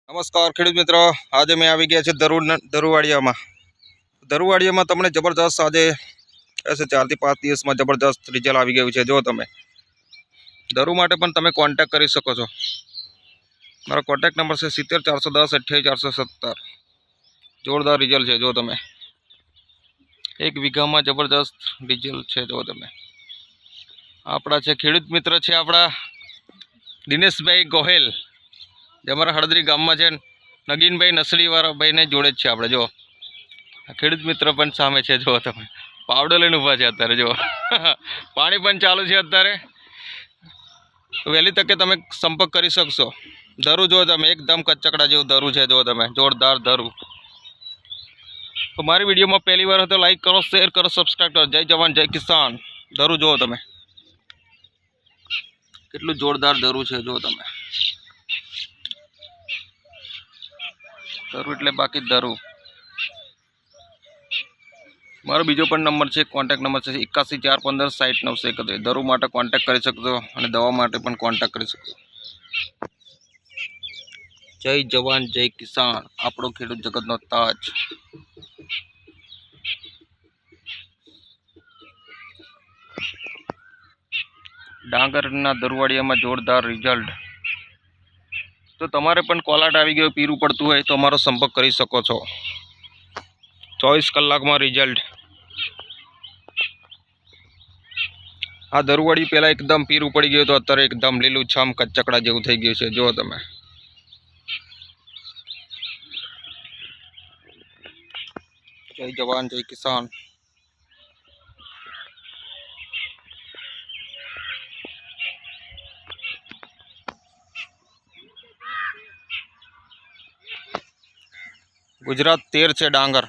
નમસ્કાર ખેડૂત મિત્રો, આજે મેં આવી ગયા છે દરુવાડિયામાં તમને જબરદસ્ત આજે 4 થી 5 દિવસમાં જબરદસ્ત રિઝલ્ટ આવી ગયું છે। જો તમે દરુ માટે પણ તમે કોન્ટેક્ટ કરી શકો છો। મારો કોન્ટેક્ટ નંબર છે 70 410 28 417। જોરદાર રિઝલ્ટ છે। જો તમે 1 વીઘામાં જબરદસ્ત રિઝલ્ટ છે। જો તમે આપણા છે ખેડૂત મિત્ર છે આપણા દિનેશભાઈ ગોહેલ, જે અમારા હળદરી ગામમાં છે। નગીનભાઈ નસડીવાળા ભાઈને જોડે જ છે આપણે। જો ખેડૂત મિત્ર પણ સામે છે। જો તમે પાવડો લઈને ઊભા છે અત્યારે। જો પાણી પણ ચાલુ છે અત્યારે, તો વહેલી તકે તમે સંપર્ક કરી શકશો। દરુ જો તમે એકદમ કચકડા જેવું દરુ છે। જો તમે જોરદાર દરુ। તો મારી વિડીયોમાં પહેલી વાર હોય તો લાઈક કરો, શેર કરો, સબસ્ક્રાઈબ કરો। જય જવાન જય કિસાન। દરુ જો તમે કેટલું જોરદાર દરુ છે। જો તમે દરુ એટલે બાકી દરુ। મારો બીજો પણ નંબર છે, કોન્ટેક્ટ નંબર છે 81 415 60 931। દરુ માટે કોન્ટેક્ટ કરી શકશો અને દવા માટે પણ કોન્ટેક્ટ કરી શકશો। જય જવાન જય કિસાન, આપણો ખેડૂત જગતનો તાજ। ડાંગરના દરુવાડિયામાં જોરદાર રિઝલ્ટ। તો તમારે પણ કોલાટ આવી ગયો, પીરું પડતું હોય તો અમારો સંપર્ક કરી શકો છો। 24 કલાકમાં રિઝલ્ટ। આ દરુવાડી પહેલાં એકદમ પીરું પડી ગયું, તો અત્યારે એકદમ લીલુંછમ કચકડા જેવું થઈ ગયું છે। જુઓ તમે જય જવાન જય કિસાન। ગુજરાત 13 છે ડાંગર।